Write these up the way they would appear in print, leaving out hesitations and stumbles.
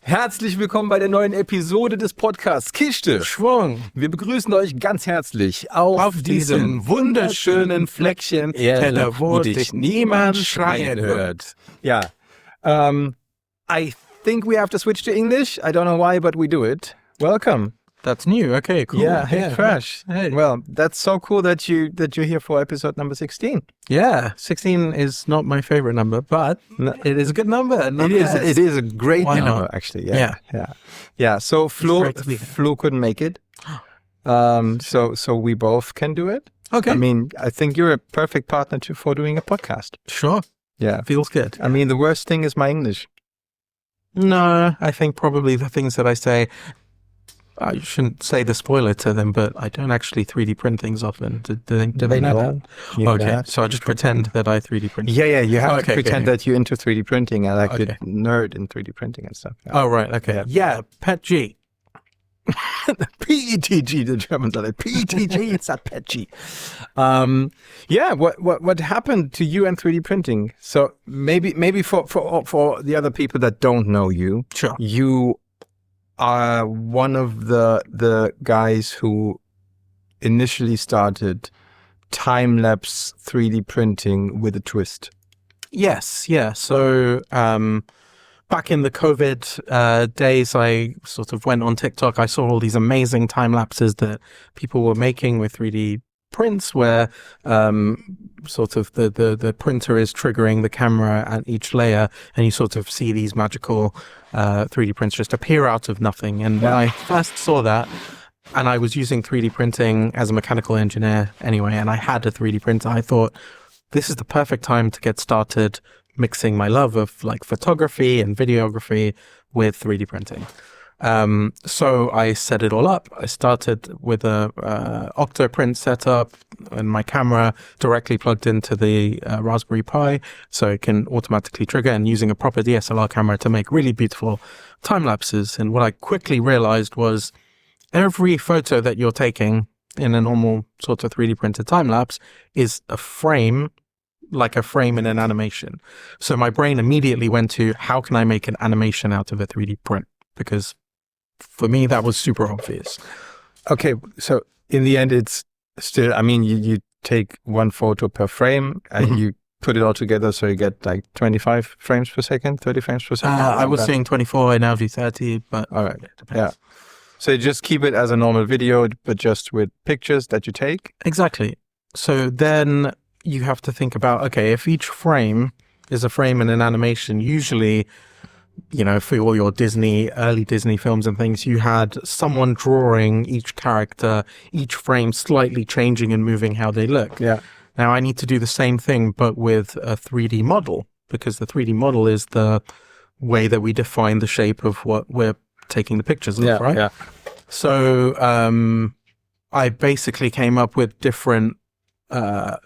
Herzlich willkommen bei der neuen Episode des Podcasts Kischde. Schwung. Wir begrüßen euch ganz herzlich auf diesem wunderschönen Fleckchen Erde, wo dich niemand schreien hört. Ja, I think we have to switch to English. I don't know why, but we do it. Welcome. That's new. Okay, cool. Yeah, hey, Prash. Hey. Well, that's so cool that you're here for episode number 16. Yeah, 16 is not my favorite number, but it is a good number. It is a great Why number, not? actually. Yeah. So Flo couldn't make it. So we both can do it. Okay. I mean, I think you're a perfect partner for doing a podcast. Sure. Yeah. Feels good. I mean, the worst thing is my English. No, I think probably the things that I say, I shouldn't say the spoiler to them, but I don't actually 3D print things often. Do they know that? Okay, so I just pretend that I 3D print. Yeah, you have to pretend okay. that you're into 3D printing and like a nerd in 3D printing and stuff. Yeah. Oh, right, okay. Yeah, Pet G. PETG, the Germans are like, PETG, it's not Pet G. What happened to you and 3D printing? So maybe for the other people that don't know you, Sure. You are one of the guys who initially started time-lapse 3D printing with a twist. Yes, yeah. So back in the COVID days, I sort of went on TikTok. I saw all these amazing time lapses that people were making with 3D prints where sort of the printer is triggering the camera at each layer, and you sort of see these magical 3D prints just appear out of nothing. And when I first saw that, and I was using 3D printing as a mechanical engineer anyway, and I had a 3D printer, I thought this is the perfect time to get started mixing my love of like photography and videography with 3D printing. So I set it all up. I started with a Octoprint setup and my camera directly plugged into the Raspberry Pi, so it can automatically trigger, and using a proper DSLR camera to make really beautiful time lapses. And what I quickly realized was every photo that you're taking in a normal sort of 3D printed time lapse is a frame, like a frame in an animation. So my brain immediately went to, how can I make an animation out of a 3D print? Because for me, that was super obvious. Okay, so in the end, it's still, I mean, you take one photo per frame and you put it all together, so you get like 25 frames per second, 30 frames per second? I was seeing 24, I now do 30, but all right, yeah. So you just keep it as a normal video, but just with pictures that you take? Exactly. So then you have to think about, okay, if each frame is a frame in an animation, usually, you know, for all your early Disney films and things, you had someone drawing each character, each frame slightly changing and moving how they look. Yeah. Now I need to do the same thing, but with a 3D model, because the 3D model is the way that we define the shape of what we're taking the pictures of, right? Yeah. So I basically came up with different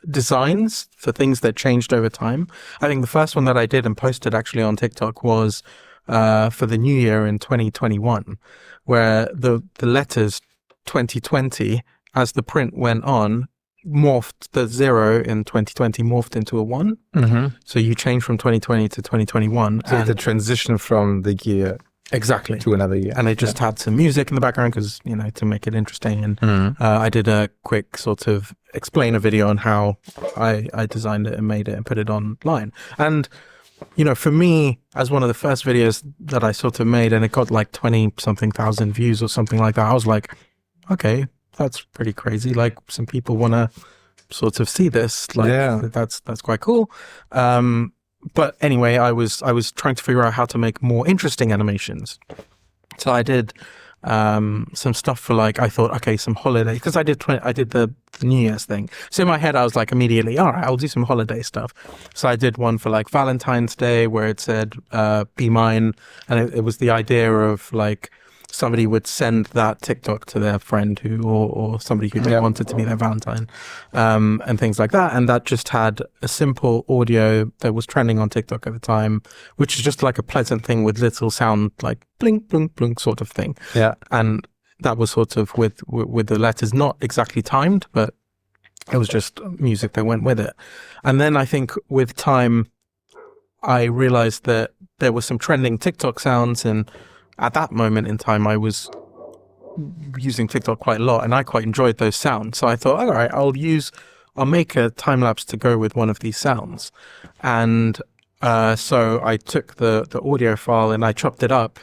designs for things that changed over time. I think the first one that I did and posted actually on TikTok was for the new year in 2021, where the letters 2020, as the print went on, morphed. The 0 in 2020 morphed into a 1. Mm-hmm. So you change from 2020 to 2021. So the transition from the year exactly to another year. And it just had some music in the background because, you know, to make it interesting. And I did a quick sort of explainer video on how I designed it and made it and put it online. And, you know, for me, as one of the first videos that I sort of made, and it got like 20-something thousand views or something like that, I was like, okay, that's pretty crazy. Like, some people want to sort of see this. Like, that's quite cool. But anyway, I was trying to figure out how to make more interesting animations. So I did some stuff for, like, I thought, okay, some holiday, because I did the New Year's thing. So in my head, I was like immediately, all right, I'll do some holiday stuff. So I did one for like Valentine's Day where it said, be mine. And it was the idea of like, somebody would send that TikTok to their friend or somebody who they wanted to be their Valentine, and things like that. And that just had a simple audio that was trending on TikTok at the time, which is just like a pleasant thing with little sound, like blink, blink, blink sort of thing. Yeah. And that was sort of with the letters, not exactly timed, but it was just music that went with it. And then I think with time, I realized that there were some trending TikTok sounds, and at that moment in time, I was using TikTok quite a lot, and I quite enjoyed those sounds. So I thought, all right, I'll make a time lapse to go with one of these sounds. And so I took the audio file and I chopped it up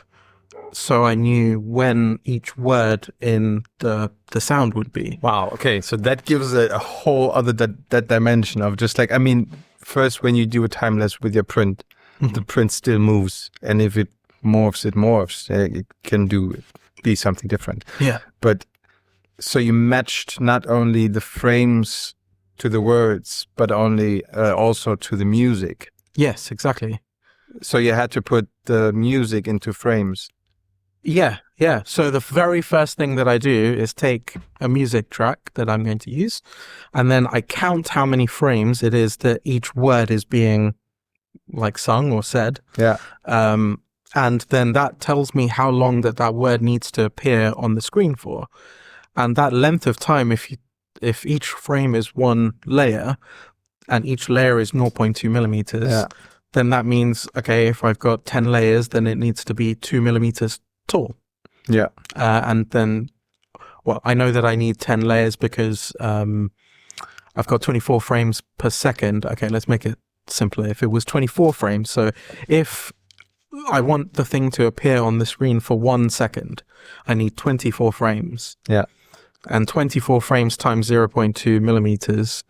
so I knew when each word in the sound would be. Wow. Okay. So that gives a whole other that dimension of just like, I mean, first when you do a time lapse with your print, the print still moves. And if it morphs, it morphs. It can be something different. Yeah. But so you matched not only the frames to the words, but also to the music. Yes, exactly. So you had to put the music into frames. Yeah. So the very first thing that I do is take a music track that I'm going to use, and then I count how many frames it is that each word is being like sung or said. Yeah. And then that tells me how long that word needs to appear on the screen for. And that length of time, if each frame is one layer and each layer is 0.2 millimeters, then that means, okay, if I've got 10 layers, then it needs to be 2 millimeters tall. Yeah. And then, well, I know that I need 10 layers because I've got 24 frames per second. Okay, let's make it simpler. If it was 24 frames, so if I want the thing to appear on the screen for 1 second, I need 24 frames. Yeah. And 24 frames times 0.2 millimeters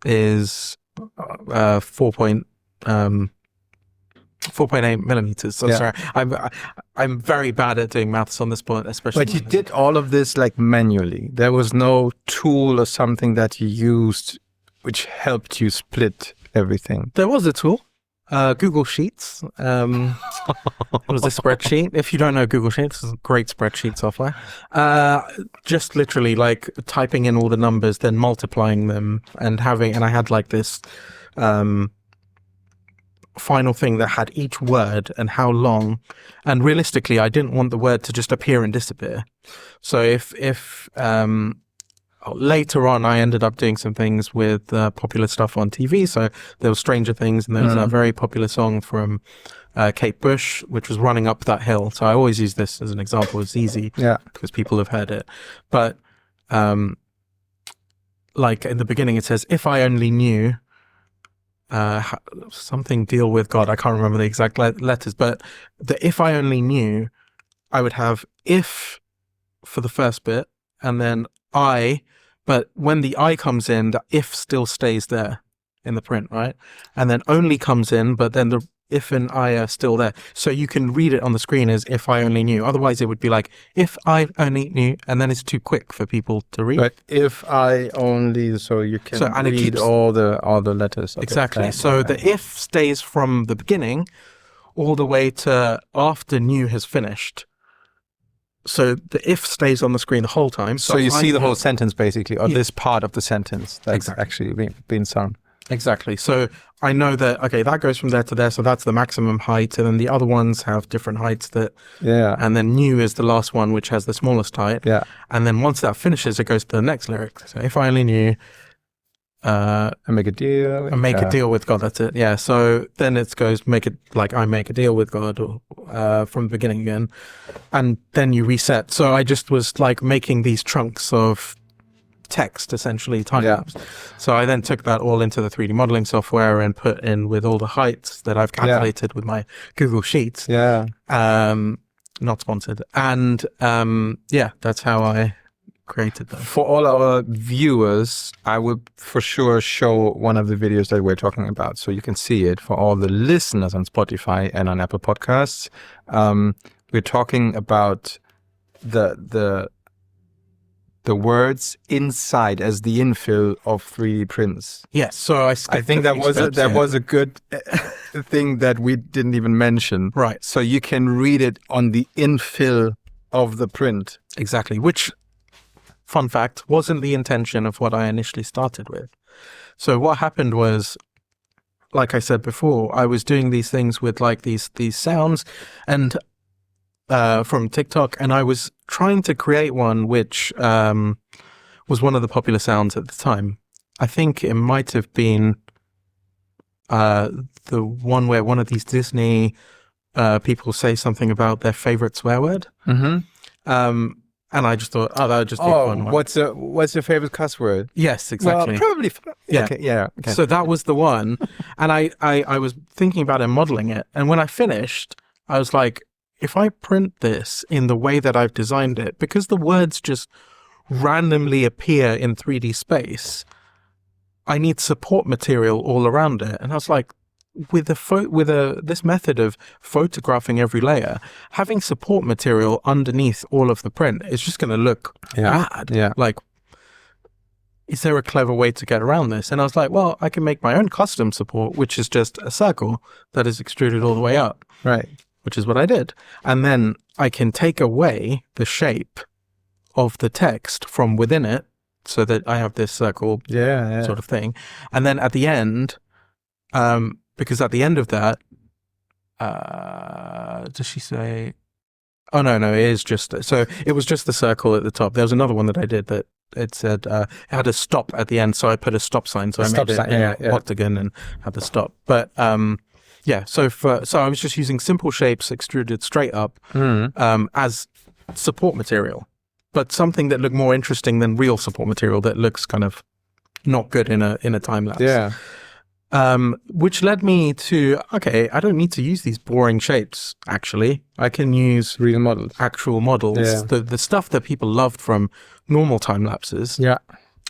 is 4.8 millimeters. So sorry, I'm very bad at doing maths on this point, especially. But you did all of this like manually. There was no tool or something that you used which helped you split everything. There was a tool, Google Sheets. It was a spreadsheet. If you don't know Google Sheets, it's a great spreadsheet software. Just literally like typing in all the numbers, then multiplying them, and I had like this final thing that had each word and how long. And realistically, I didn't want the word to just appear and disappear. So if later on, I ended up doing some things with popular stuff on TV. So there was Stranger Things, and there was a very popular song from Kate Bush, which was Running Up That Hill. So I always use this as an example. It's easy because people have heard it. But like in the beginning, it says, if I only knew something deal with God. I can't remember the exact letters, but if I only knew, I would have if for the first bit, and then I, but when the I comes in, the if still stays there in the print, right? And then only comes in, but then the if and I are still there. So you can read it on the screen as if I only knew. Otherwise it would be like, if I only knew, and then it's too quick for people to read. But if I only, so you can read all the letters. Exactly. So the if stays from the beginning all the way to after new has finished. So the if stays on the screen the whole time. So you see the whole sentence basically, or this part of the sentence that's actually being sung. Exactly. So I know that, okay, that goes from there to there, so that's the maximum height, and then the other ones have different heights and then new is the last one, which has the smallest height. Yeah. And then once that finishes, it goes to the next lyric. So if I only knew... I make a deal. I make a deal with God, that's it. Yeah, so then it goes, make it like I make a deal with God from the beginning again. And then you reset. So I just was like making these chunks of text, essentially, time lapse. So I then took that all into the 3D modeling software and put in with all the heights that I've calculated with my Google Sheets. Yeah. Not sponsored. And that's how I created them. For all our viewers, I will for sure show one of the videos that we're talking about so you can see it. For all the listeners on Spotify and on Apple Podcasts, we're talking about the words inside as the infill of 3D prints. Yes, so I think that was a good thing that we didn't even mention. Right. So you can read it on the infill of the print. Exactly, which, fun fact, wasn't the intention of what I initially started with. So what happened was, like I said before, I was doing these things with like these sounds and from TikTok, and I was trying to create one which was one of the popular sounds at the time. I think it might have been the one where one of these Disney people say something about their favorite swear word. And I just thought, that would just be fun. What's your favorite cuss word? Yes, exactly. Well, probably. Yeah. Okay, yeah. Okay. So that was the one. And I was thinking about it and modeling it. And when I finished, I was like, if I print this in the way that I've designed it, because the words just randomly appear in 3D space, I need support material all around it. And I was like, with this method of photographing every layer, having support material underneath all of the print is just going to look bad. Yeah. Like, is there a clever way to get around this? And I was like, well, I can make my own custom support, which is just a circle that is extruded all the way up. Right. Which is what I did. And then I can take away the shape of the text from within it so that I have this circle sort of thing. And then at the end, because at the end of that, does she say, oh, no, it is just, so it was just the circle at the top. There was another one that I did that it said, it had a stop at the end. So I put a stop sign. So I made it octagon and had the stop. But, so I was just using simple shapes extruded straight up, as support material, but something that looked more interesting than real support material that looks kind of not good in a time lapse. Yeah. Which led me to, okay, I don't need to use these boring shapes, actually. I can use real models, actual models, the stuff that people loved from normal time lapses. Yeah.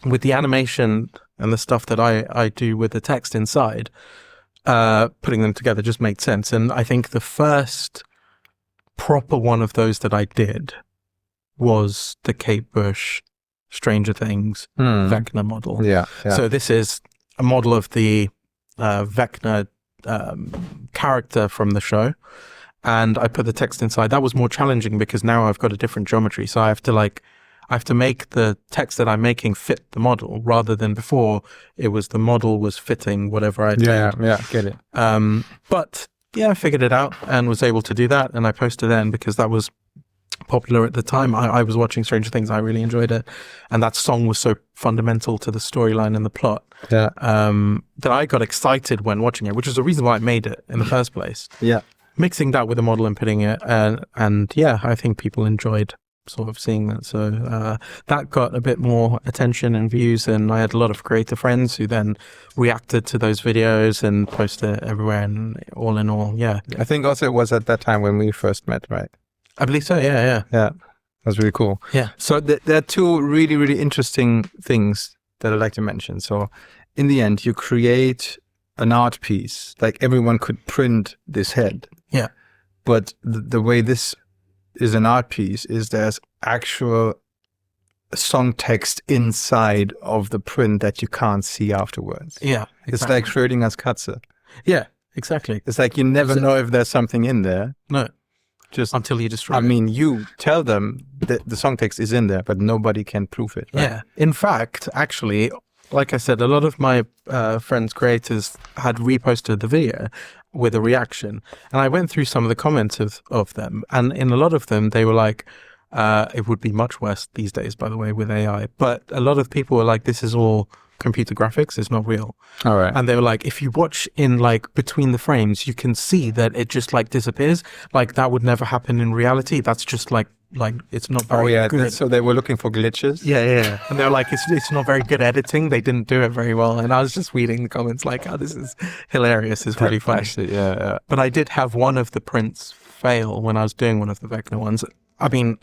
With the animation and the stuff that I do with the text inside, putting them together just made sense. And I think the first proper one of those that I did was the Kate Bush Stranger Things Vecna model. Yeah. So this is a model of the Vecna character from the show, and I put the text inside. That was more challenging because now I've got a different geometry, so I have to make the text that I'm making fit the model, rather than before it was the model was fitting whatever I did. Yeah, get it. But yeah, I figured it out and was able to do that, and I posted then because that was popular at the time. I was watching Stranger Things. I really enjoyed it, and that song was so fundamental to the storyline and the plot that I got excited when watching it, which is the reason why I made it in the first place. Mixing that with the model and putting it, and I think people enjoyed sort of seeing that. So that got a bit more attention and views, and I had a lot of creator friends who then reacted to those videos and posted it everywhere. And all in all, I think also it was at that time when we first met, right? I believe so. Yeah. That's really cool. Yeah. So there are two really, really interesting things that I'd like to mention. So in the end, you create an art piece, like everyone could print this head. Yeah. But the way this is an art piece is there's actual song text inside of the print that you can't see afterwards. Yeah. Exactly. It's like Schrödinger's Katze. Yeah, exactly. It's like you never know if there's something in there. No. Just until you destroy it. I mean, you tell them that the song text is in there, but nobody can prove it. Right? Yeah. In fact, actually, like I said, a lot of my friends, creators, had reposted the video with a reaction. And I went through some of the comments of them. And in a lot of them, they were like, it would be much worse these days, by the way, with AI. But a lot of people were like, this is all computer graphics, it's not real. All right. And they were like, if you watch in like between the frames, you can see that it just like disappears. Like that would never happen in reality. That's just like it's not very good. So they were looking for glitches? Yeah. And they were like, it's not very good editing. They didn't do it very well. And I was just reading the comments like, oh, this is hilarious. It's really funny. Yeah. But I did have one of the prints fail when I was doing one of the Vecna ones. I mean,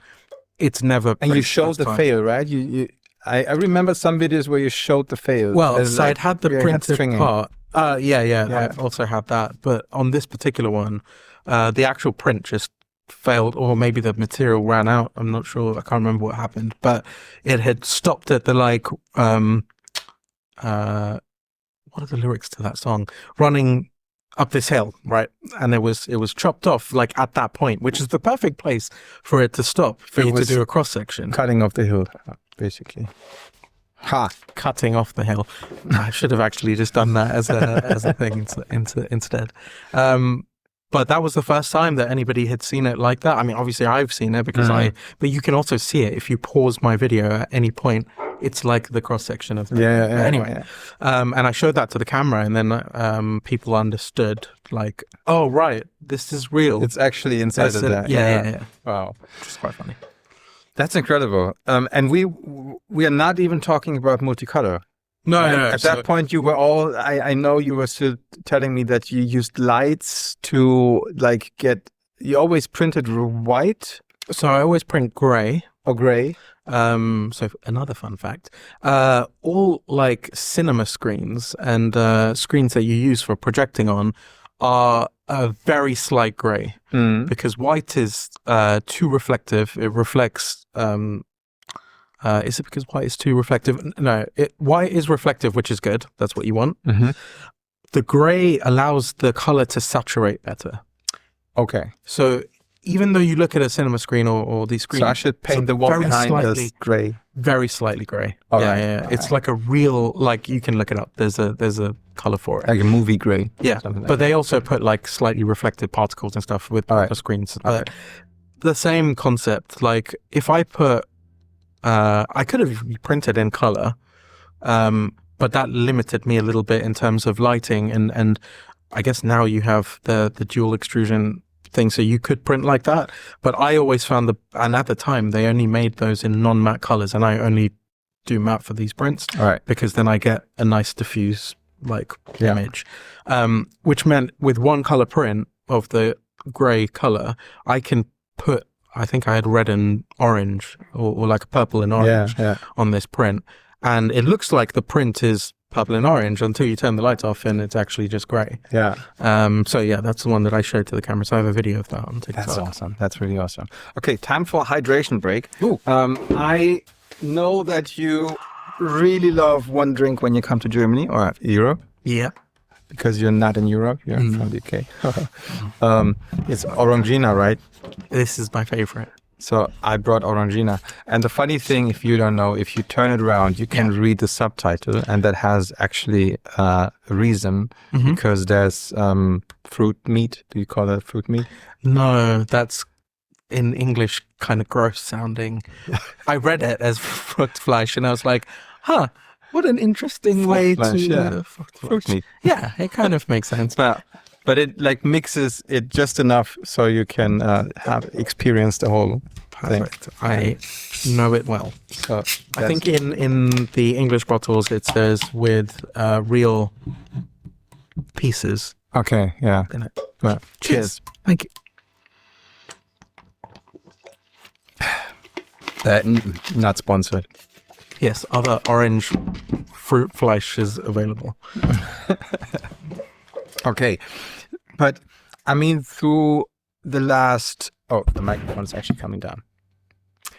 it's never... And you showed the fail, right? I remember some videos where you showed the fail. Well, so I'd had the printed part. I also had that. But on this particular one, the actual print just failed, or maybe the material ran out. I'm not sure. I can't remember what happened. But it had stopped at the what are the lyrics to that song? Running up this hill, right? And it was chopped off like at that point, which is the perfect place for it to stop, for you to do a cross section. Cutting off the hill, basically. Cutting off the hill. I should have actually just done that as a thing instead. But that was the first time that anybody had seen it like that. I mean, obviously I've seen it because but you can also see it if you pause my video at any point it's like the cross section of the Yeah. anyway. And I showed that to the camera, and then people understood, like, oh right, this is real. It's actually inside of that. Yeah. Wow, Which is quite funny. that's incredible. And we are not even talking about multicolor. No, At that point, you were all. I know you were still telling me that you used lights to like get. You always printed white. So I always print gray. Or gray. So another fun fact, all like cinema screens and screens that you use for projecting on are a very slight gray because white is too reflective. It reflects. Is it because white is too reflective? No, white is reflective, which is good. That's what you want. Mm-hmm. The gray allows the color to saturate better. Okay. So even though you look at a cinema screen or these screens, So I should paint the wall behind as gray. Very slightly gray. All yeah, right. yeah. It's like a real, like you can look it up. There's a color for it. Like a movie gray. Yeah, Something like but they also put like slightly reflected particles and stuff with the screens. The same concept. Like if I put, I could have printed in color, but that limited me a little bit in terms of lighting. And I guess now you have the dual extrusion thing, so you could print like that. But I always found and at the time they only made those in non-matte colors, and I only do matte for these prints, because then I get a nice diffuse image, which meant with one color print of the gray color, I can put, I think I had red and orange or like purple and orange on this print, and it looks like the print is purple and orange until you turn the lights off and it's actually just gray. Yeah. So yeah, that's the one that I showed to the camera. So I have a video of that on TikTok. That's awesome. That's really awesome. Okay, time for a hydration break. I know that you really love one drink when you come to Germany or Europe. Yeah. Because you're not in Europe, you're from the UK. It's Orangina, right? This is my favorite. So I brought Orangina. And the funny thing, if you don't know, if you turn it around, you can read the subtitle, and that has actually a reason, because there's fruit meat. Do you call that fruit meat? No, that's in English kind of gross sounding. I read it as Fruchtfleisch, and I was like, what an interesting way to... Fruit meat. Yeah, it kind of makes sense. But it like mixes it just enough so you can have experienced the whole thing. I know it well. So I think in the English bottles it says with real pieces. Okay, yeah. In it. Well, cheers. Thank you. Not sponsored. Yes, other orange fruit flesh is available. Okay, but I mean, through the last... Oh, the microphone is actually coming down.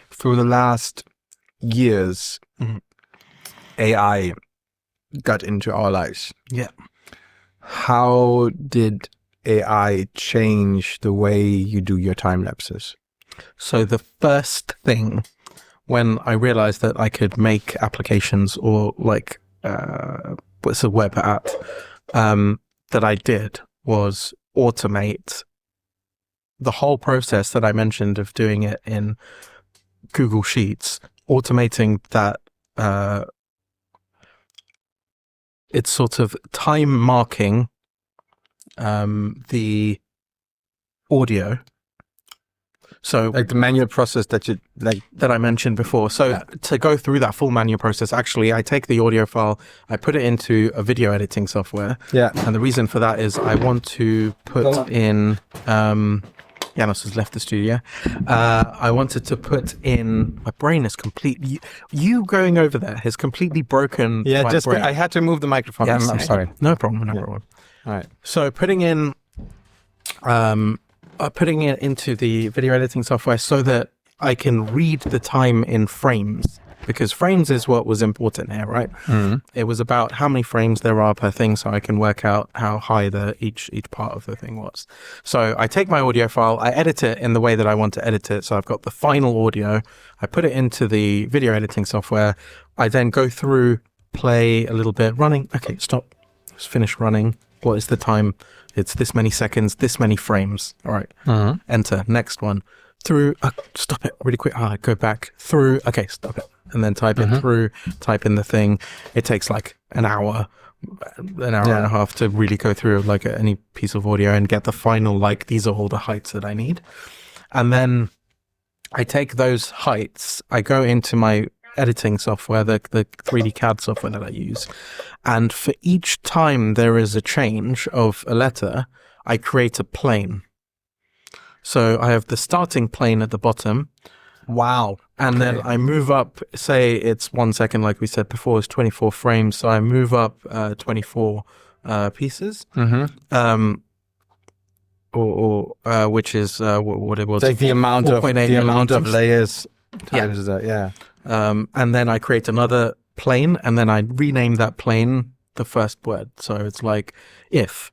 Through the last years, AI got into our lives. Yeah. How did AI change the way you do your time lapses? So the first thing when I realized that I could make applications or like what's a web app that I did was automate the whole process that I mentioned of doing it in Google Sheets, automating that it's sort of time marking the audio. So like the manual process that you like that I mentioned before. So to go through that full manual process, actually, I take the audio file, I put it into a video editing software. Yeah. And the reason for that is I want to put in, Janos has left the studio. I wanted to put in, my brain is completely, you going over there has completely broken Yeah, my just, brain. I had to move the microphone. Yes, I'm sorry. No problem, no problem. All right. So putting in, putting it into the video editing software so that I can read the time in frames, because frames is what was important here, right? It was about how many frames there are per thing, so I can work out how high each part of the thing was. So I take my audio file, I edit it in the way that I want to edit it. So I've got the final audio, I put it into the video editing software. I then go through, play a little bit, running. Okay, stop. Just finish running. What is the time? It's this many seconds, this many frames. All right. Enter. Next one. through, stop it really quick. Go back through. Okay, stop it. And then type in through, type in the thing. It takes like an hour and a half to really go through like any piece of audio and get the final, like, these are all the heights that I need. And then I take those heights, I go into my editing software, the 3D CAD software that I use. And for each time there is a change of a letter, I create a plane. So I have the starting plane at the bottom. Wow. And then I move up, say it's 1 second, like we said before, it's 24 frames. So I move up 24 pieces. Which is what it was. Like the amount of layers times that, and then I create another plane, and then I rename that plane the first word. So it's like if.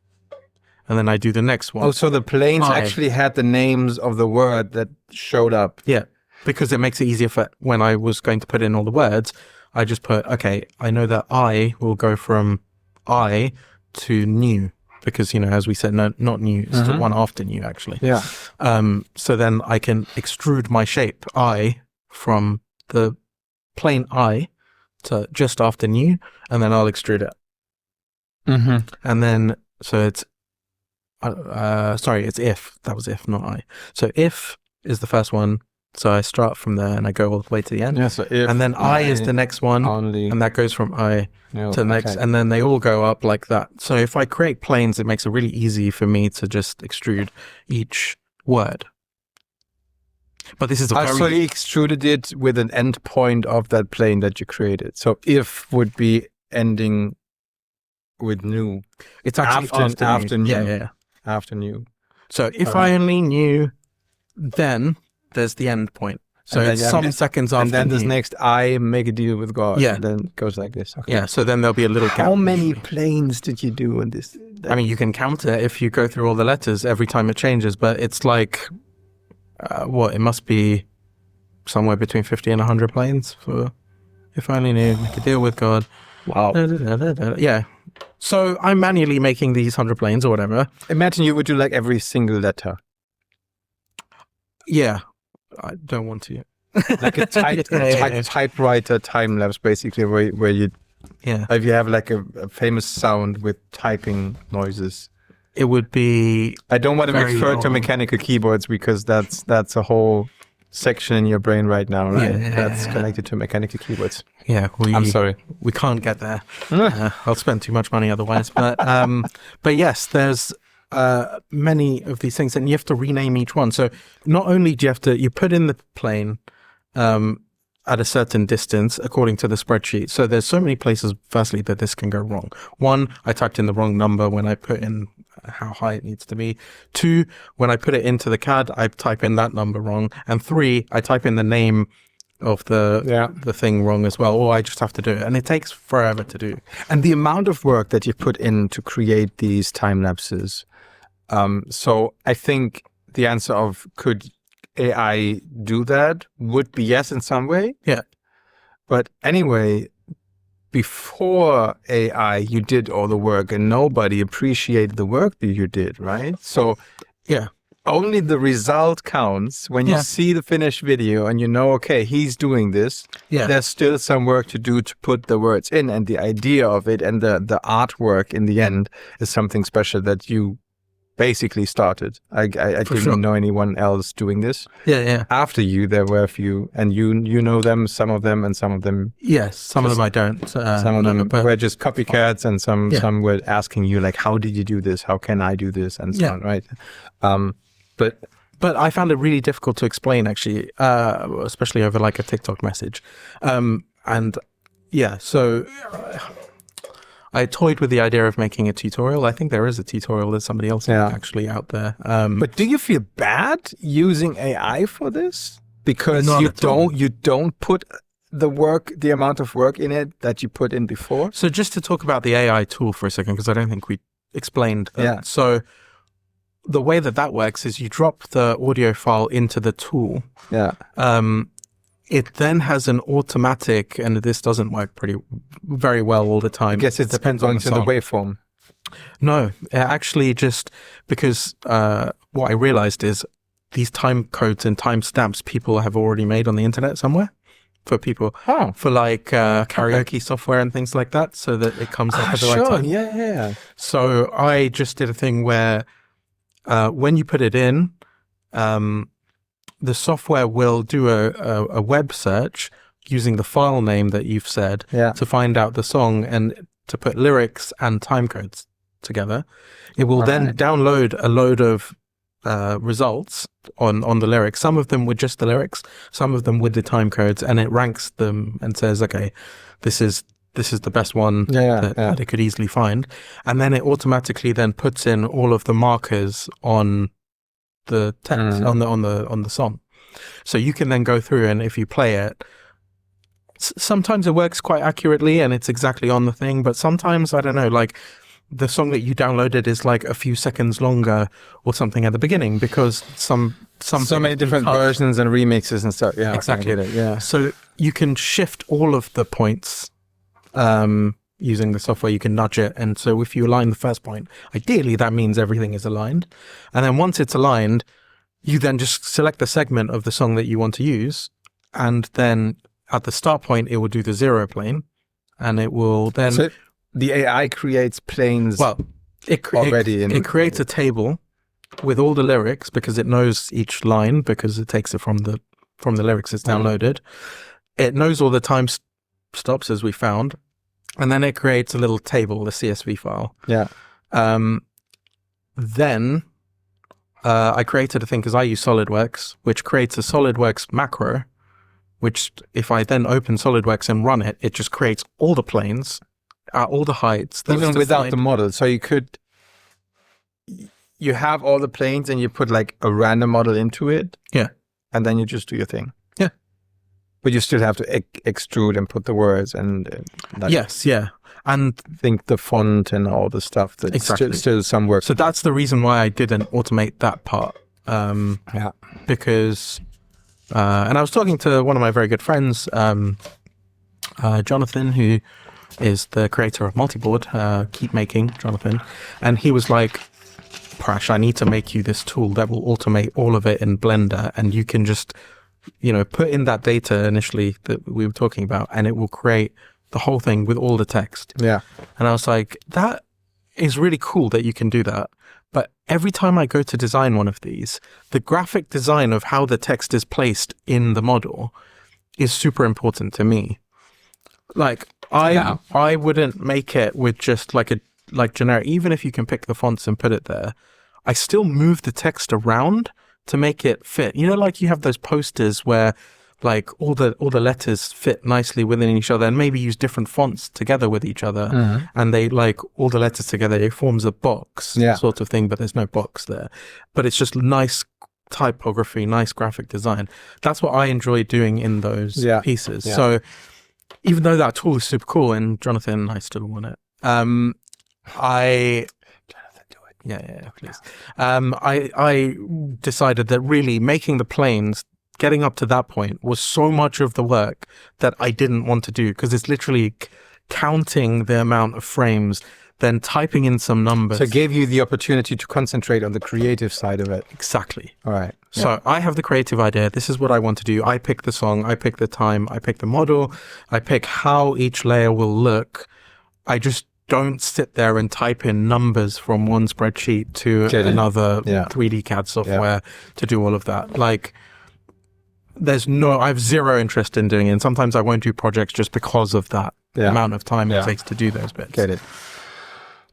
And then I do the next one. Oh, so the planes actually had the names of the word that showed up. Yeah, because it makes it easier for when I was going to put in all the words, I just put, okay, I know that I will go from I to new. Because, you know, as we said, no, not new, it's the one after new, actually. Yeah. So then I can extrude my shape, I, from the plane I to just after new, and then I'll extrude it. And then, so it's, it's if. That was if, not I. So if is the first one. So I start from there and I go all the way to the end. Yeah, so if. And then I is the next one. Only. And that goes from I to the next. And then they all go up like that. So if I create planes, it makes it really easy for me to just extrude each word. But this is so you extruded it with an end point of that plane that you created. So if would be ending with new. It's actually after new. Yeah. After new. So if I only knew, then there's the end point. So it's some seconds after. And then this next I make a deal with God. Yeah. And then it goes like this. Okay. Yeah. So then there'll be a little gap. How many planes did you do in this? I mean, you can count it if you go through all the letters every time it changes, but it's like, it must be somewhere between 50 and 100 planes for if I only knew, make a deal with God. Wow. Yeah. So I'm manually making these 100 planes or whatever. Imagine you would do like every single letter. Yeah. I don't want to. Like a typewriter time lapse, basically, where you, if you have like a famous sound with typing noises. It would be. I don't want to refer to mechanical keyboards because that's a whole section in your brain right now, right? Yeah. That's connected to mechanical keyboards. Yeah, I'm sorry, we can't get there. I'll spend too much money otherwise. But yes, there's many of these things, and you have to rename each one. So not only do you put in the plane at a certain distance according to the spreadsheet. So there's so many places, firstly, that this can go wrong. One, I typed in the wrong number when I put in how high it needs to be. Two, when I put it into the CAD, I type in that number wrong. And three, I type in the name of the thing wrong as well, or I just have to do it. And it takes forever to do. And the amount of work that you put in to create these time lapses. So I think the answer of could AI do that would be yes in some way. Yeah. But anyway, before AI, you did all the work and nobody appreciated the work that you did, right? So yeah, only the result counts when you see the finished video and you know, okay, he's doing this. Yeah. There's still some work to do to put the words in, and the idea of it and the artwork in the end is something special that you basically started. I didn't know anyone else doing this. Yeah. After you, there were a few, and you know them, some of them, and some of them. Yes, some of them I don't. Some of them were just copycats, and some were asking you like, "How did you do this? How can I do this?" and so on, right? But I found it really difficult to explain, actually, especially over like a TikTok message, so. I toyed with the idea of making a tutorial. I think there is a tutorial that somebody else actually out there. But do you feel bad using AI for this? Because you don't put the amount of work in it that you put in before? So just to talk about the AI tool for a second, because I don't think we explained that. Yeah. So the way that works is you drop the audio file into the tool. Yeah. It then has an automatic, and this doesn't work very well all the time. I guess it depends on the waveform. No, actually just because what I realized is these time codes and timestamps people have already made on the internet somewhere for people, for like karaoke software and things like that, so that it comes up at the right time. Yeah. So I just did a thing where when you put it in, the software will do a web search using the file name that you've said to find out the song and to put lyrics and time codes together. It will then download a load of results on the lyrics. Some of them with just the lyrics, some of them with the time codes, and it ranks them and says, okay, this is the best one that it could easily find. And then it automatically then puts in all of the markers on the text, on the song. So you can then go through, and if you play it, sometimes it works quite accurately and it's exactly on the thing, but sometimes, I don't know, like the song that you downloaded is like a few seconds longer or something at the beginning because so many different versions and remixes and stuff. Yeah, exactly. Yeah. So you can shift all of the points using the software. You can nudge it, and so if you align the first point, ideally that means everything is aligned. And then once it's aligned, you then just select the segment of the song that you want to use, and then at the start point it will do the 0 plane, and it will then. So the AI creates planes. Well, it creates a table with all the lyrics because it knows each line because it takes it from the lyrics it's downloaded. It knows all the time stops as we found, and then it creates a little table, the CSV file. Yeah. Then I created a thing because I use SolidWorks, which creates a SolidWorks macro, which if I then open SolidWorks and run it, it just creates all the planes, all the heights. Even without the model. So you have all the planes and you put like a random model into it. Yeah. And then you just do your thing. Yeah. But you still have to extrude and put the words and yes, yeah. And think the font and all the stuff. That's exactly. still some work. So that's the reason why I didn't automate that part. Because, and I was talking to one of my very good friends, Jonathan, who is the creator of Multiboard, Keep Making, Jonathan. And he was like, Prash, I need to make you this tool that will automate all of it in Blender. And you can just, put in that data initially that we were talking about, and it will create the whole thing with all the text. Yeah. And I was like, that is really cool that you can do that. But every time I go to design one of these, the graphic design of how the text is placed in the model is super important to me. Like I wouldn't make it with just like generic, even if you can pick the fonts and put it there, I still move the text around to make it fit. Like you have those posters where like all the letters fit nicely within each other and maybe use different fonts together with each other. And they like all the letters together, it forms a box sort of thing, but there's no box there. But it's just nice typography, nice graphic design. That's what I enjoy doing in those pieces. Yeah. So even though that tool is super cool, and Jonathan, I still want it. Jonathan, do it. Yeah, please. I decided that really making the planes, getting up to that point was so much of the work that I didn't want to do, because it's literally counting the amount of frames, then typing in some numbers. So it gave you the opportunity to concentrate on the creative side of it. Exactly. All right. So I have the creative idea. This is what I want to do. I pick the song, I pick the time, I pick the model, I pick how each layer will look. I just don't sit there and type in numbers from one spreadsheet to another 3D CAD software to do all of that. Like, I have zero interest in doing it. And sometimes I won't do projects just because of that amount of time it takes to do those bits. Get it.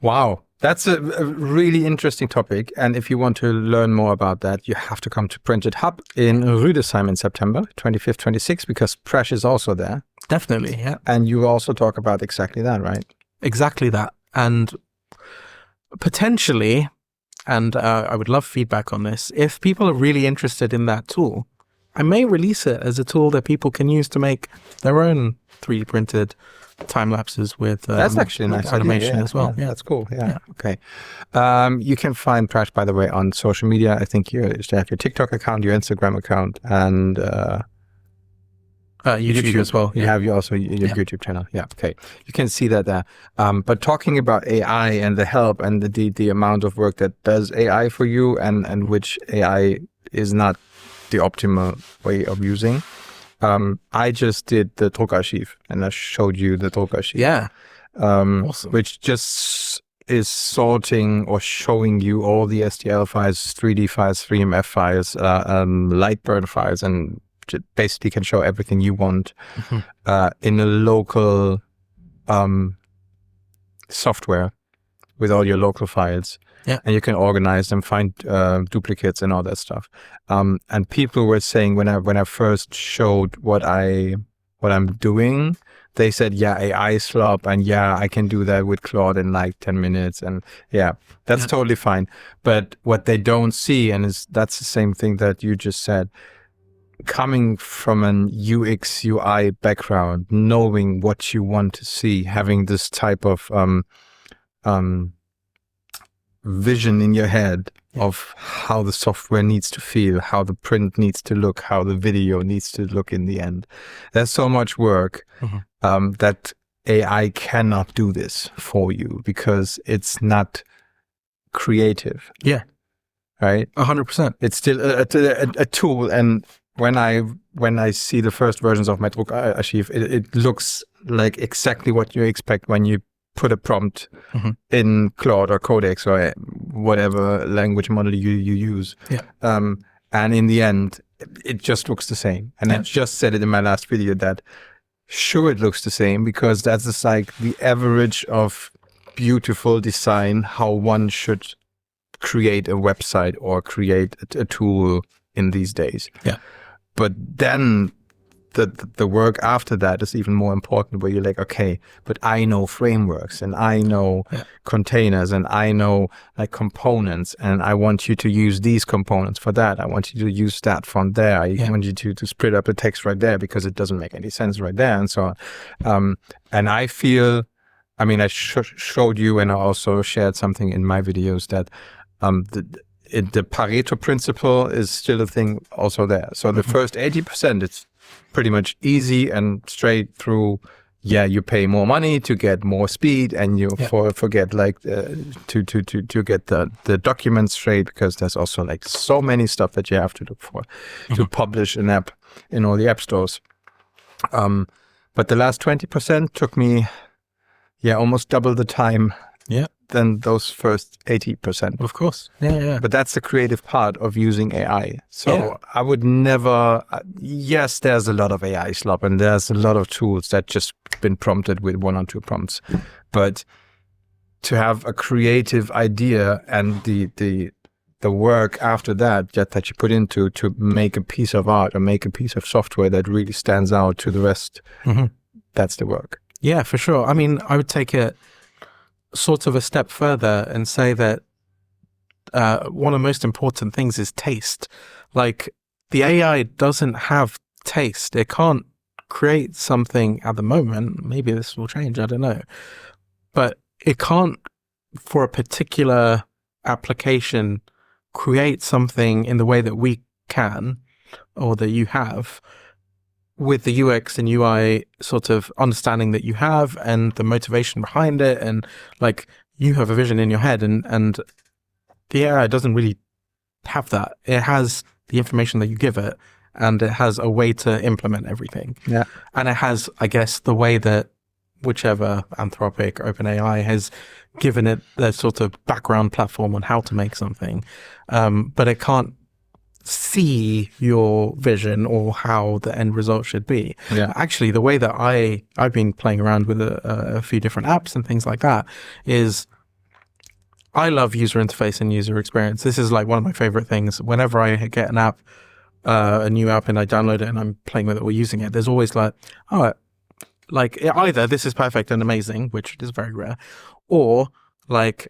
Wow. That's a really interesting topic. And if you want to learn more about that, you have to come to Printed Hub in Rüdesheim in September, 25th, 26th, because Prash is also there. Definitely, yeah. And you also talk about exactly that, right? Exactly that. And potentially, and I would love feedback on this, if people are really interested in that tool, I may release it as a tool that people can use to make their own 3D printed time lapses with that's actually a nice animation as well. Yeah, that's cool. Yeah. Okay. You can find Prash, by the way, on social media. I think you have your TikTok account, your Instagram account, and YouTube as well. You have also your YouTube channel. Yeah. Okay. You can see that there. But talking about AI and the help and the amount of work that does AI for you, and which AI is not the optimal way of using. I just did the Druckarchiv, and I showed you the Druckarchiv. Yeah. Awesome. Which just is sorting or showing you all the STL files, 3D files, 3MF files, Lightburn files, and basically can show everything you want in a local software with all your local files. Yeah. And you can organize them, find duplicates and all that stuff. And people were saying when I first showed what I'm doing, they said, yeah, AI slop, and yeah, I can do that with Claude in like 10 minutes. And yeah, that's totally fine. But what they don't see, and that's the same thing that you just said, coming from an UX UI background, knowing what you want to see, having this type of vision in your head of how the software needs to feel, how the print needs to look, how the video needs to look in the end. There's so much work that AI cannot do this for you because it's not creative. Yeah. Right? 100%. It's still a tool. And when I see the first versions of my Druckarchiv, it looks like exactly what you expect when you put a prompt in Claude or Codex or whatever language model you use. Yeah. And in the end, it just looks the same. And I just said it in my last video that sure, it looks the same because that's just like the average of beautiful design, how one should create a website or create a tool in these days. Yeah. But then the work after that is even more important, where you're like, okay, but I know frameworks and I know containers and I know like components, and I want you to use these components for that. I want you to use that from there. I want you to split up the text right there because it doesn't make any sense right there, and so on. And I feel, I mean, I showed you, and I also shared something in my videos that the Pareto principle is still a thing also there. So the first 80%, it's pretty much easy and straight through. Yeah, you pay more money to get more speed, and you forget like to get the documents straight, because there's also like so many stuff that you have to look for to publish an app in all the app stores. But the last 20% took me, almost double the time. Yeah. Than those first 80%. Of course. Yeah. But that's the creative part of using AI. So I would never, yes, there's a lot of AI slop and there's a lot of tools that just been prompted with 1 or 2 prompts. But to have a creative idea and the work after that you put into to make a piece of art or make a piece of software that really stands out to the rest, that's the work. Yeah, for sure. I mean, I would take it sort of a step further and say that one of the most important things is taste. Like, the AI doesn't have taste. It can't create something at the moment. Maybe this will change, I don't know. But it can't, for a particular application, create something in the way that we can, or that you have, with the UX and UI sort of understanding that you have and the motivation behind it, and like, you have a vision in your head, and the AI doesn't really have that. It has the information that you give it, and it has a way to implement everything. Yeah. And it has, I guess, the way that whichever Anthropic, OpenAI has given it the sort of background platform on how to make something. But it can't see your vision or how the end result should be. Yeah. Actually, the way that I've been playing around with a few different apps and things like that is, I love user interface and user experience. This is like one of my favorite things. Whenever I get an app, a new app, and I download it and I'm playing with it or using it, there's always like, either this is perfect and amazing, which is very rare, or like,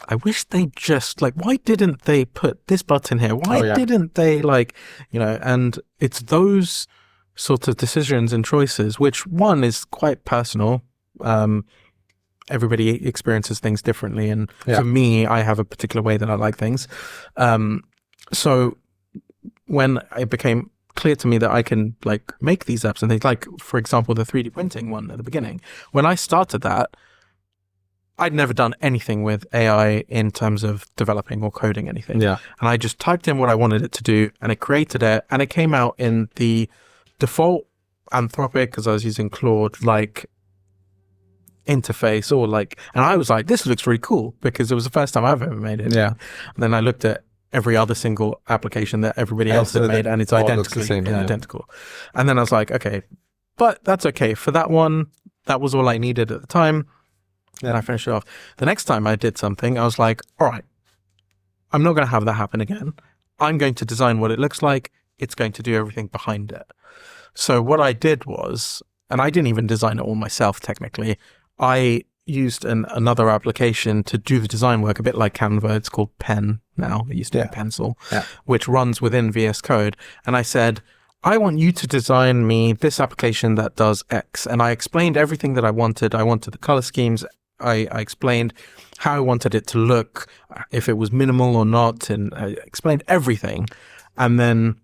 I wish they just, like, why didn't they put this button here? Why didn't they, like, and it's those sort of decisions and choices, which one is quite personal. Everybody experiences things differently. And for me, I have a particular way that I like things. So when it became clear to me that I can like make these apps and things, like, for example, the 3D printing one at the beginning, when I started that, I'd never done anything with AI in terms of developing or coding anything. Yeah. And I just typed in what I wanted it to do, and it created it, and it came out in the default Anthropic, because I was using Claude, like interface, or like, and I was like, this looks really cool, because it was the first time I've ever made it. Yeah. And then I looked at every other single application that everybody else had made, and it's identical. Identical. And then I was like, okay, but that's okay. For that one, that was all I needed at the time. And I finished it off. The next time I did something, I was like, all right, I'm not going to have that happen again. I'm going to design what it looks like. It's going to do everything behind it. So what I did was, and I didn't even design it all myself, technically. I used another application to do the design work, a bit like Canva. It's called Pen now. It used to be Pencil, which runs within VS Code. And I said, I want you to design me this application that does X. And I explained everything that I wanted. I wanted the color schemes. I explained how I wanted it to look, if it was minimal or not, and I explained everything. And then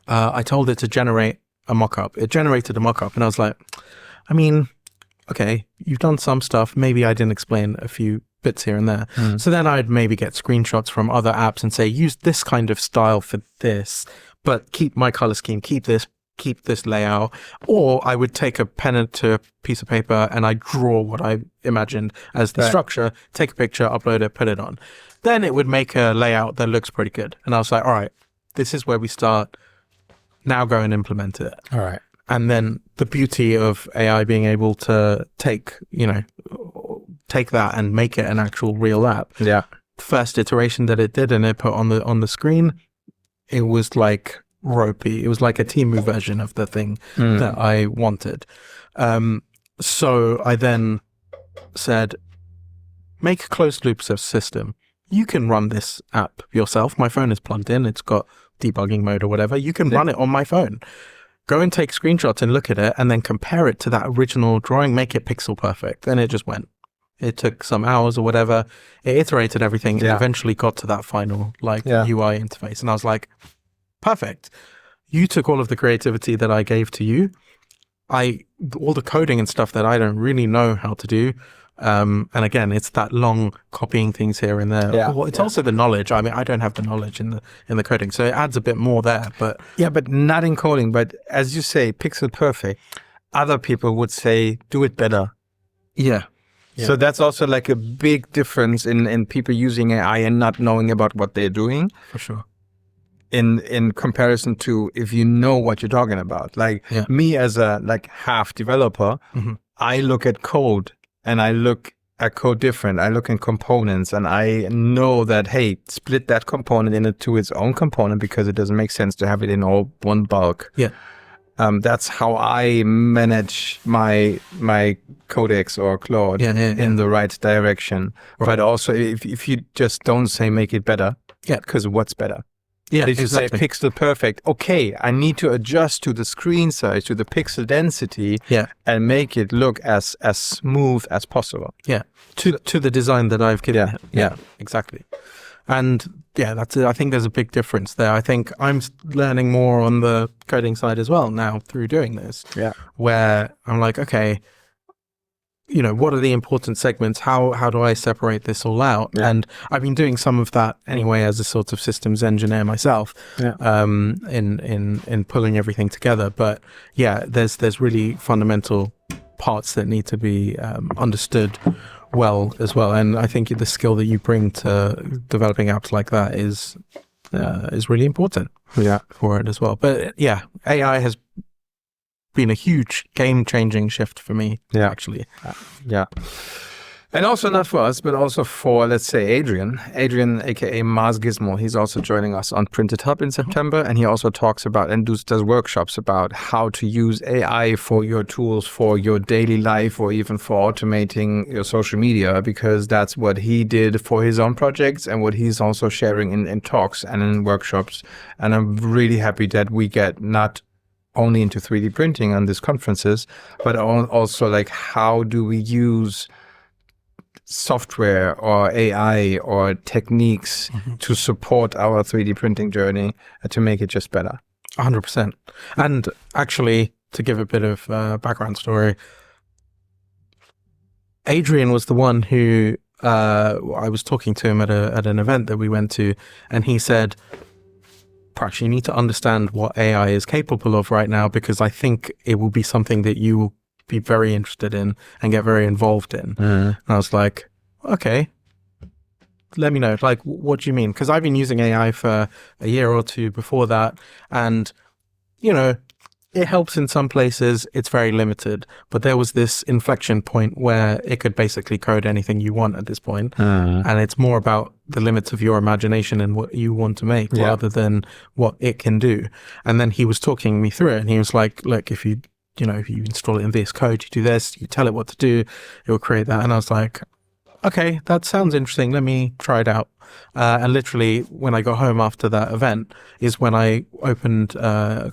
I told it to generate a mock-up. It generated a mock-up, and I was like, I mean, okay, you've done some stuff. Maybe I didn't explain a few bits here and there. So then I'd maybe get screenshots from other apps and say, use this kind of style for this, but keep my color scheme, keep this layout. Or I would take a pen to a piece of paper and I draw what I imagined as the structure, take a picture, upload it, put it on. Then it would make a layout that looks pretty good. And I was like, all right, this is where we start. Now go and implement it. All right. And then the beauty of AI being able to take that and make it an actual real app. Yeah. First iteration that it did and it put on the screen, it was like ropey. It was like a Temu version of the thing that I wanted. So I then said, make a closed loop system. You can run this app yourself. My phone is plugged in. It's got debugging mode or whatever. You can run it on my phone. Go and take screenshots and look at it and then compare it to that original drawing, make it pixel perfect. And it just went. It took some hours or whatever. It iterated everything and eventually got to that final UI interface. And I was like, perfect. You took all of the creativity that I gave to you. All the coding and stuff that I don't really know how to do. And again, it's that long copying things here and there. Yeah. Well, it's also the knowledge. I mean, I don't have the knowledge in the coding, so it adds a bit more there. But but not in coding. But as you say, pixel perfect. Other people would say, do it better. Yeah. So that's also like a big difference in people using AI and not knowing about what they're doing. For sure. In comparison to if you know what you're talking about. Like me as a half developer, I look at code and I look at code different. I look in components and I know that, hey, split that component into its own component because it doesn't make sense to have it in all one bulk. Yeah. That's how I manage my Codex or Claude in the right direction. Right. But also, if you just don't say make it better, because what's better? Yeah, if you say pixel perfect, okay, I need to adjust to the screen size, to the pixel density, and make it look as smooth as possible. Yeah, to the design that I've given it. Yeah, exactly. And that's it. I think there's a big difference there. I think I'm learning more on the coding side as well now through doing this. Yeah, where I'm like, okay, what are the important segments? How do I separate this all out? Yeah. And I've been doing some of that anyway as a sort of systems engineer myself, in pulling everything together. But there's really fundamental parts that need to be understood well as well. And I think the skill that you bring to developing apps like that is really important for it as well. But AI has been a huge game-changing shift for me, actually. And also not for us, but also for, let's say, Adrian, aka Mars Gizmo. He's also joining us on Printed Hub in September, and he also talks about and does workshops about how to use AI for your tools, for your daily life, or even for automating your social media, because that's what he did for his own projects and what he's also sharing in talks and in workshops. And I'm really happy that we get not only into 3D printing on these conferences, but also how do we use software or AI or techniques to support our 3D printing journey to make it just better. 100%. And actually, to give a bit of background story, Adrian was the one who I was talking to him at an event that we went to, and he said, Prash, you need to understand what AI is capable of right now, because I think it will be something that you will be very interested in and get very involved in. And I was like, okay, let me know. Like, what do you mean? Because I've been using AI for a year or two before that, and, you know, it helps in some places. It's very limited. But there was this inflection point where it could basically code anything you want at this point. And it's more about the limits of your imagination and what you want to make rather than what it can do. And then he was talking me through it, and he was like, look, if you install it in VS Code, you do this, you tell it what to do, it will create that. And I was like, okay, that sounds interesting. Let me try it out. And literally, when I got home after that event is when I opened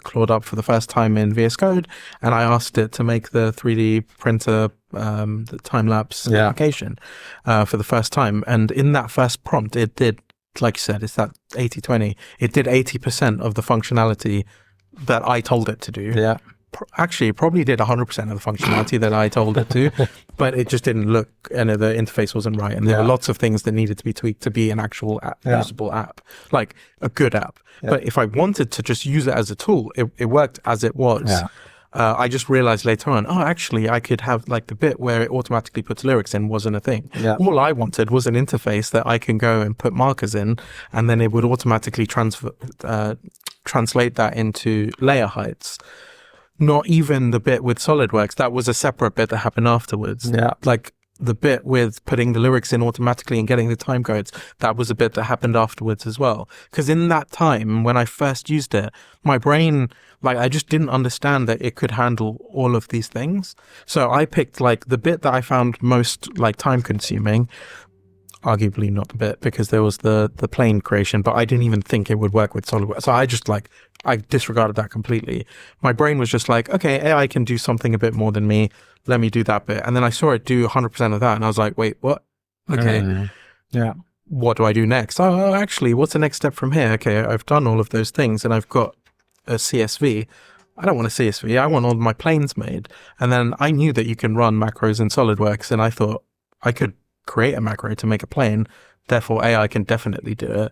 Claude up for the first time in VS Code, and I asked it to make the 3D printer, the time-lapse application for the first time. And in that first prompt, it did, like you said, it's that 80-20. It did 80% of the functionality that I told it to do. Yeah. Actually, it probably did 100% of the functionality that I told it to, but it just didn't look, and the interface wasn't right. And there were lots of things that needed to be tweaked to be an actual usable app, like a good app. But if I wanted to just use it as a tool, it worked as it was. I just realized later on, actually, I could have like the bit where it automatically puts lyrics in wasn't a thing. All I wanted was an interface that I can go and put markers in, and then it would automatically translate that into layer heights. Not even the bit with SolidWorks. That was a separate bit that happened afterwards. Like the bit with putting the lyrics in automatically and getting the time codes, that was a bit that happened afterwards as well. Because in that time, when I first used it, my brain, like, I just didn't understand that it could handle all of these things. So I picked like the bit that I found most like time consuming, arguably not the bit, because there was the plane creation, but I didn't even think it would work with SolidWorks. So I disregarded that completely. My brain was just like, okay, AI can do something a bit more than me. Let me do that bit. And then I saw it do 100% of that. And I was like, wait, what? Okay. What do I do next? Oh, actually, what's the next step from here? Okay, I've done all of those things and I've got a CSV. I don't want a CSV. I want all my planes made. And then I knew that you can run macros in SolidWorks. And I thought I could create a macro to make a plane. Therefore, AI can definitely do it.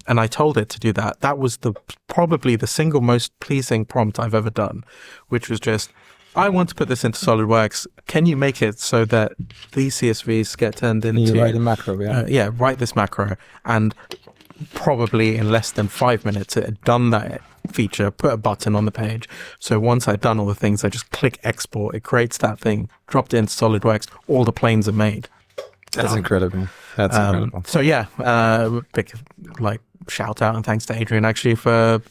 And I told it to do that. That was probably the single most pleasing prompt I've ever done, which was just, I want to put this into SolidWorks. Can you make it so that these CSVs get turned into... You write a macro, write this macro. And probably in less than 5 minutes, it had done that feature, put a button on the page. So once I'd done all the things, I just click export. It creates that thing, dropped it into SolidWorks. All the planes are made. That's incredible. That's incredible. So big shout out and thanks to Adrian actually for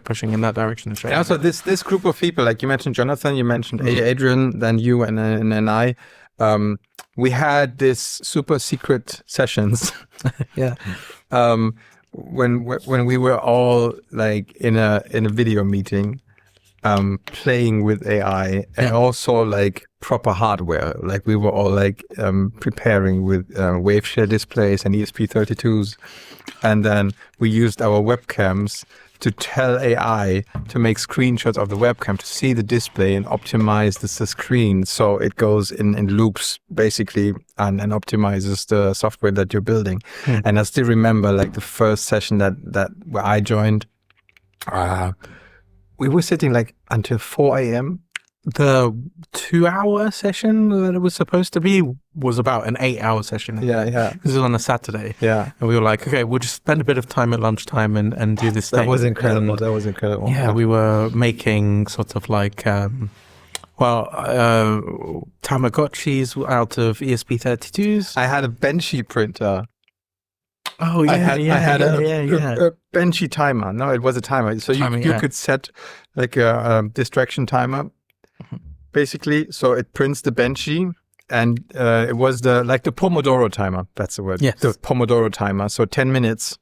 pushing in that direction. And also this group of people, like you mentioned Jonathan, you mentioned Adrian, then you and I, we had this super secret sessions. When we were all like in a video meeting, playing with AI and also like proper hardware. Like we were all like preparing with waveshare displays and ESP32s. And then we used our webcams to tell AI to make screenshots of the webcam to see the display and optimize the screen. So it goes in loops basically and optimizes the software that you're building. And I still remember like the first session that where I joined, we were sitting like until 4 a.m. The 2-hour session that it was supposed to be was about an 8-hour session. This was on a Saturday. And we were like, okay, we'll just spend a bit of time at lunchtime and do this thing. That was incredible. That was incredible. Yeah, we were making sort of like, Tamagotchis out of ESP32s. I had a Benchy printer. Oh, yeah, I had a Benchy timer. No, it was a timer. So you could set like a distraction timer, basically. So it prints the Benchy, and it was the Pomodoro timer. That's the word. Yes. The Pomodoro timer. So 10 minutes.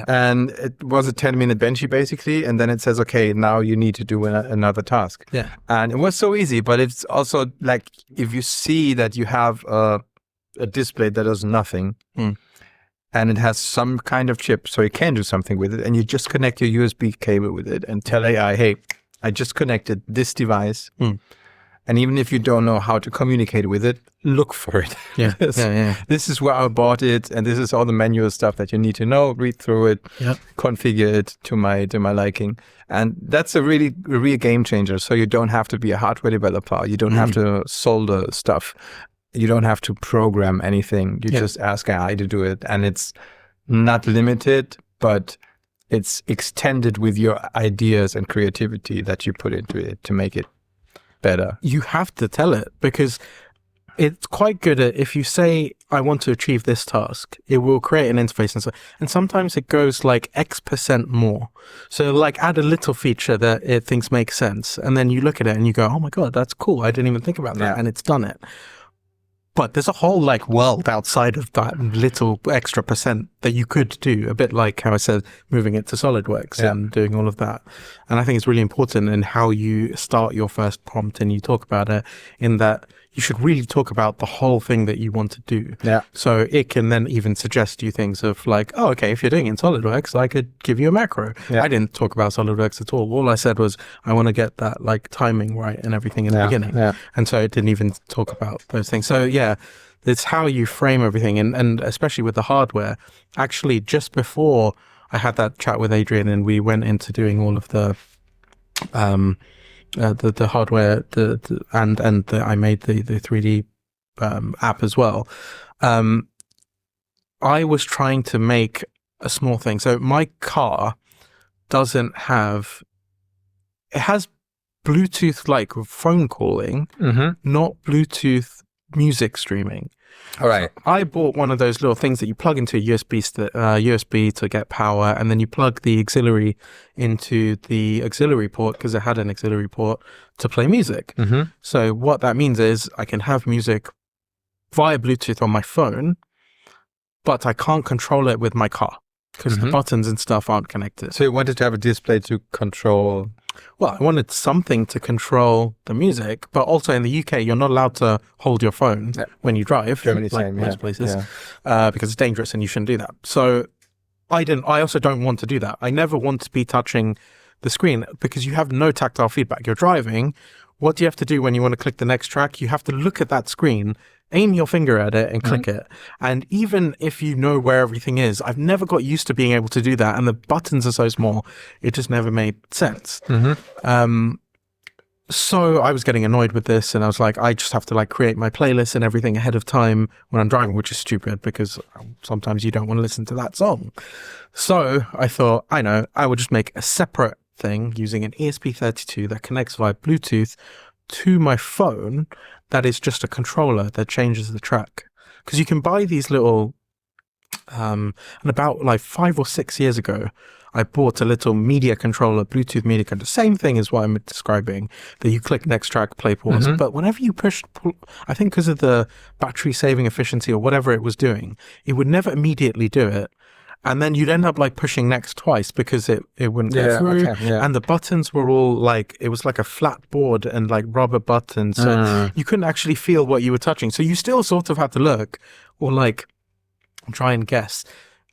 And it was a 10-minute Benchy, basically. And then it says, okay, now you need to do another task. And it was so easy, but it's also like if you see that you have a display that does nothing, and it has some kind of chip, so you can do something with it, and you just connect your USB cable with it and tell AI, hey, I just connected this device, And even if you don't know how to communicate with it, look for it. Yeah. This is where I bought it, and this is all the manual stuff that you need to know. Read through it, configure it to my liking, and that's a real game changer. So you don't have to be a hardware developer. You don't have to solder stuff. You don't have to program anything. You just ask AI to do it, and it's not limited, but it's extended with your ideas and creativity that you put into it to make it better. You have to tell it, because it's quite good at, if you say, I want to achieve this task, it will create an interface. And sometimes it goes like X% more. So like add a little feature that it thinks makes sense. And then you look at it and you go, oh my God, that's cool. I didn't even think about that. And it's done it. But there's a whole like world outside of that little extra percent that you could do, a bit like how I said, moving it to SolidWorks and doing all of that. And I think it's really important in how you start your first prompt and you talk about it, in that you should really talk about the whole thing that you want to do. Yeah. So it can then even suggest you things of like, oh, okay, if you're doing it in SolidWorks, I could give you a macro. Yeah. I didn't talk about SolidWorks at all. All I said was, I want to get that like timing right and everything in the beginning. Yeah. And so it didn't even talk about those things. So yeah, it's how you frame everything. And especially with the hardware, actually just before I had that chat with Adrian and we went into doing all of the hardware, I made the 3D app as well. I was trying to make a small thing. So my car doesn't have, it has Bluetooth like phone calling, not Bluetooth music streaming. All right. So I bought one of those little things that you plug into a USB to get power, and then you plug the auxiliary into the auxiliary port, because it had an auxiliary port to play music. So what that means is I can have music via Bluetooth on my phone, but I can't control it with my car because the buttons and stuff aren't connected. So you wanted to have a display to control... Well, I wanted something to control the music, but also in the UK, you're not allowed to hold your phone when you drive. Germany, like same, most places, because it's dangerous and you shouldn't do that. So I also don't want to do that. I never want to be touching the screen because you have no tactile feedback. You're driving. What do you have to do when you want to click the next track? You have to look at that screen, aim your finger at it and click it. And even if you know where everything is, I've never got used to being able to do that. And the buttons are so small, it just never made sense. So I was getting annoyed with this, and I was like, I just have to like create my playlist and everything ahead of time when I'm driving, which is stupid because sometimes you don't want to listen to that song. So I thought, I know, I would just make a separate thing using an ESP32 that connects via Bluetooth to my phone. That is just a controller that changes the track. Because you can buy these little, and about like 5 or 6 years ago, I bought a little media controller, Bluetooth media controller, same thing as what I'm describing, that you click next track, play, pause. But whenever you pull, I think because of the battery saving efficiency or whatever it was doing, it would never immediately do it. And then you'd end up like pushing next twice because it wouldn't go through. And the buttons were all like, it was like a flat board and like rubber buttons. So you couldn't actually feel what you were touching. So you still sort of had to look or like try and guess.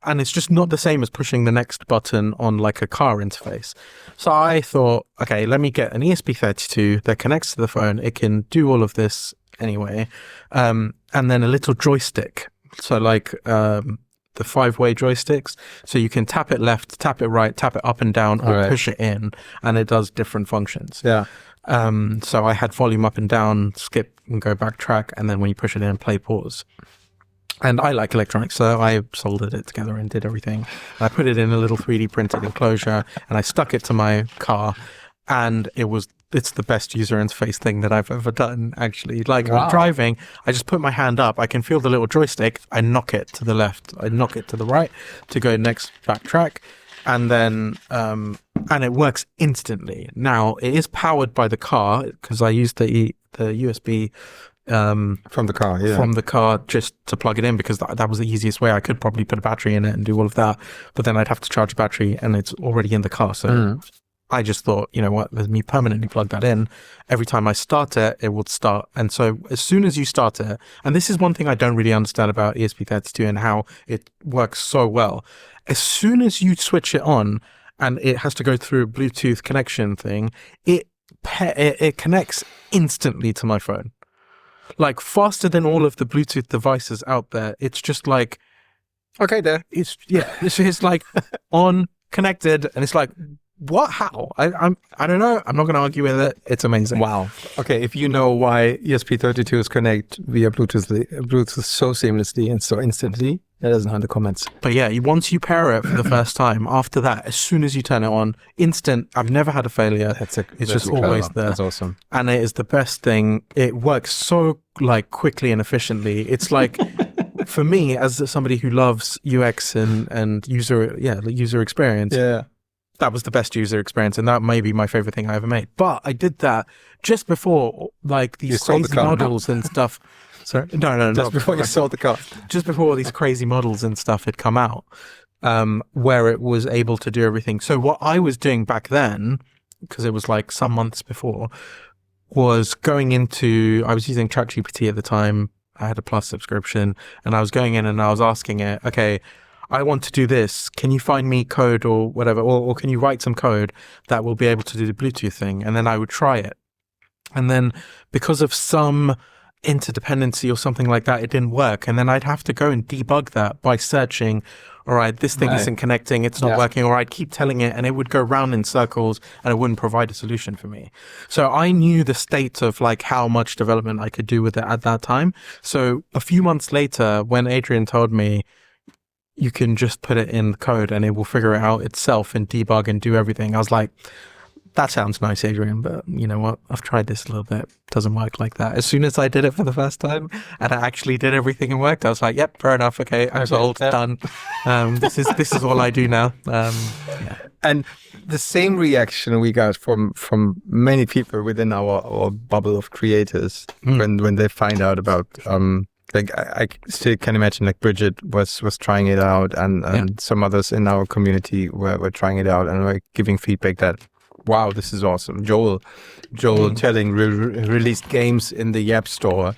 And it's just not the same as pushing the next button on like a car interface. So I thought, okay, let me get an ESP32 that connects to the phone. It can do all of this anyway. And then a little joystick. So like, the 5-way joysticks, so you can tap it left, tap it right, tap it up and down, or push it in, and it does different functions. So I had volume up and down, skip and go backtrack, and then when you push it in, play, pause. And I like electronics, so I soldered it together and did everything. And I put it in a little 3D printed enclosure, and I stuck it to my car, and it's the best user interface thing that I've ever done, actually. Like, I'm driving, I just put my hand up, I can feel the little joystick, I knock it to the left, I knock it to the right to go next backtrack, and then, and it works instantly. Now, it is powered by the car, because I used the USB from the car, just to plug it in, because that was the easiest way. I could probably put a battery in it and do all of that, but then I'd have to charge a battery, and it's already in the car, so... I just thought, you know what, let me permanently plug that in. Every time I start it, it will start. And so as soon as you start it, and this is one thing I don't really understand about ESP32 and how it works so well. As soon as you switch it on and it has to go through a Bluetooth connection thing, it it connects instantly to my phone, like faster than all of the Bluetooth devices out there. It's just like, Okay, there. it's like on, connected, and it's like, what? How? I don't know. I'm not going to argue with it. It's amazing. Wow. Okay, if you know why ESP32s connect via Bluetooth so seamlessly and so instantly, let us know in the comments. But yeah, once you pair it for the first time, after that, as soon as you turn it on, instant. I've never had a failure. It's just always there. That's awesome. And it is the best thing. It works so like quickly and efficiently. It's like, for me, as somebody who loves UX and user experience. Yeah. That was the best user experience, and that may be my favorite thing I ever made. But I did that just before, like, these crazy models and stuff. Sorry? No. Just before you sold the car. Just before all these crazy models and stuff had come out, where it was able to do everything. So what I was doing back then, because it was like some months before, was I was using ChatGPT at the time. I had a Plus subscription, and I was going in and I was asking it, okay, I want to do this. Can you find me code or whatever? Or can you write some code that will be able to do the Bluetooth thing? And then I would try it. And then because of some interdependency or something like that, it didn't work. And then I'd have to go and debug that by searching, all right, this thing isn't connecting. It's not working. Or I'd keep telling it and it would go round in circles and it wouldn't provide a solution for me. So I knew the state of like how much development I could do with it at that time. So a few months later, when Adrian told me, you can just put it in the code and it will figure it out itself and debug and do everything, I was like, that sounds nice, Adrian, but you know what? I've tried this a little bit. It doesn't work like that. As soon as I did it for the first time and I actually did everything and worked, I was like, yep, fair enough. Okay, I'm sold, done. This is all I do now. And the same reaction we got from many people within our bubble of creators when they find out about like I still can imagine like Bridget was trying it out and some others in our community were trying it out and were giving feedback that, wow, this is awesome. Joel telling released games in the App Store,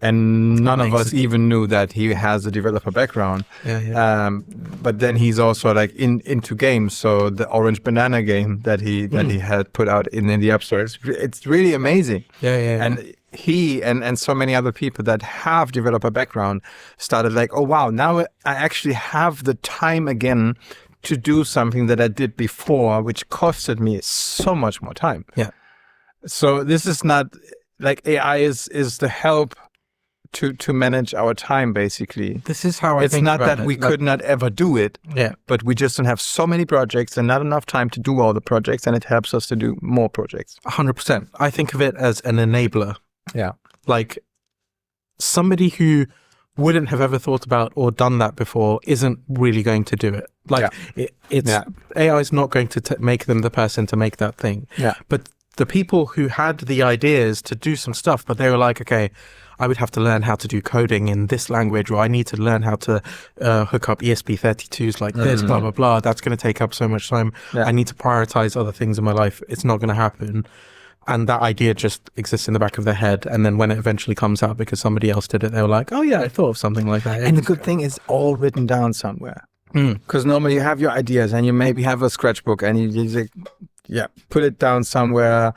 and none of us even knew that he has a developer background. But then he's also like into games. So the Orange Banana game that he had put out in the App Store, it's really amazing. And he and so many other people that have developer background started like, oh wow, now I actually have the time again to do something that I did before, which costed me so much more time. So this is not like AI is the help to manage our time, basically. This is how I think about it. It's not that we could not ever do it, but we just don't have so many projects and not enough time to do all the projects, and it helps us to do more projects. 100%. I think of it as an enabler. Like somebody who wouldn't have ever thought about or done that before isn't really going to do it. Like AI is not going to make them the person to make that thing. But the people who had the ideas to do some stuff, but they were like, okay, I would have to learn how to do coding in this language, or I need to learn how to hook up ESP32s like this, blah, blah, blah. That's going to take up so much time. I need to prioritize other things in my life. It's not going to happen. And that idea just exists in the back of their head. And then when it eventually comes out because somebody else did it, they were like, oh yeah, I thought of something like that. And the good thing is all written down somewhere. Because normally you have your ideas and you maybe have a sketchbook and you like, put it down somewhere.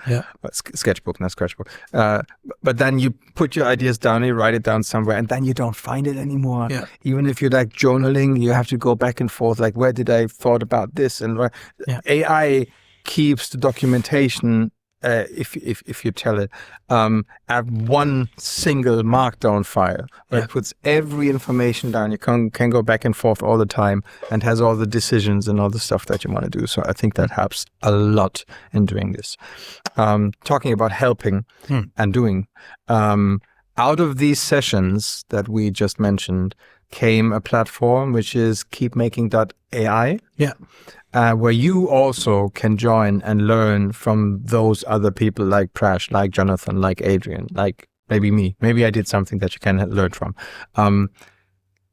Sketchbook, not scratchbook. But then you put your ideas down, you write it down somewhere, and then you don't find it anymore. Even if you're like journaling, you have to go back and forth. Like, where did I thought about this? And where AI keeps the documentation. If you tell it, at one single markdown file where it puts every information down. You can go back and forth all the time and has all the decisions and all the stuff that you want to do. So I think that helps a lot in doing this. Talking about helping and doing, out of these sessions that we just mentioned came a platform which is keepmaking.ai. Where you also can join and learn from those other people like Prash, like Jonathan, like Adrian, like maybe me. Maybe I did something that you can learn from.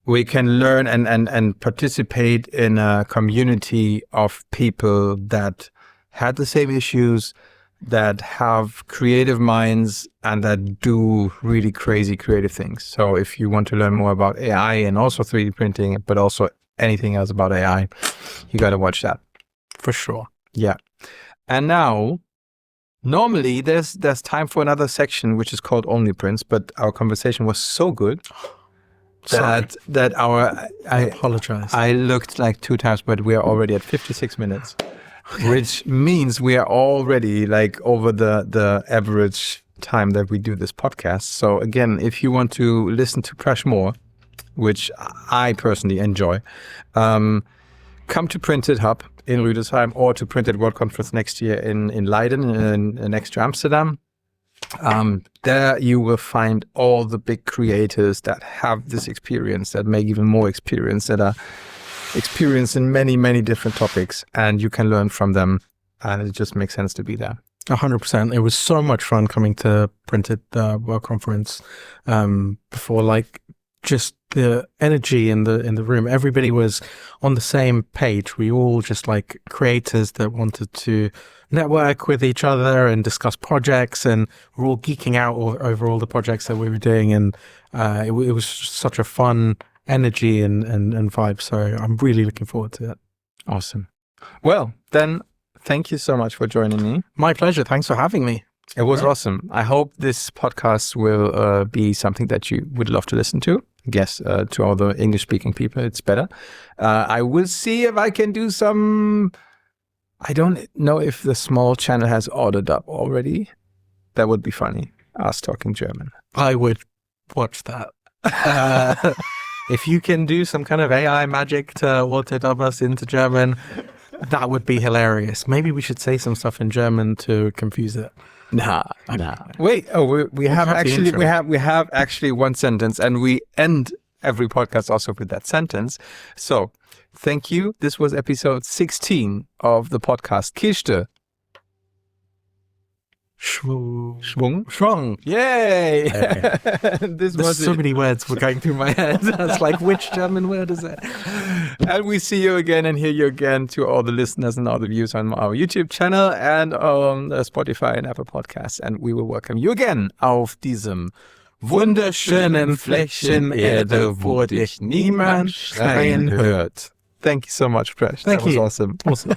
We can learn and participate in a community of people that had the same issues, that have creative minds, and that do really crazy creative things. So if you want to learn more about AI and also 3D printing, but also anything else about AI, you got to watch that. For sure. And now Normally, there's time for another section, which is called Only Prints, but our conversation was so good that I apologize. I looked like 2 times, but we are already at 56 minutes, which means we are already like over the average time that we do this podcast. So again, if you want to listen to Prash more, which I personally enjoy, come to Printed Hub in Rüdesheim or to Printed World Conference next year in Leiden, next to Amsterdam. There you will find all the big creators that have this experience, that make even more experience, that are experienced in many, many different topics, and you can learn from them, and it just makes sense to be there. 100%. It was so much fun coming to Printed World Conference before, like, just the energy in the room. Everybody was on the same page. We all just like creators that wanted to network with each other and discuss projects, and we're all geeking out over all the projects that we were doing. And it was such a fun energy and vibe. So I'm really looking forward to it. Awesome. Well, then thank you so much for joining me. My pleasure. Thanks for having me. It was awesome. I hope this podcast will be something that you would love to listen to. I guess to all the English-speaking people, it's better. I will see if I can do some... I don't know if the small channel has ordered up already. That would be funny. Us talking German. I would watch that. If you can do some kind of AI magic to order us into German, that would be hilarious. Maybe we should say some stuff in German to confuse it. Nah. Wait. Oh, we have actually one sentence, and we end every podcast also with that sentence. So, thank you. This was episode 16 of the podcast Kischde. Schwung. Yay! Okay. There's so many words were going through my head. It's like, which German word is it? And we see you again and hear you again to all the listeners and all the views on our YouTube channel and on Spotify and Apple Podcasts. And we will welcome you again auf diesem wunderschönen Fleckchen Erde, wo dich niemand schreien hört. Thank you so much, Prash. Thank you. That was awesome.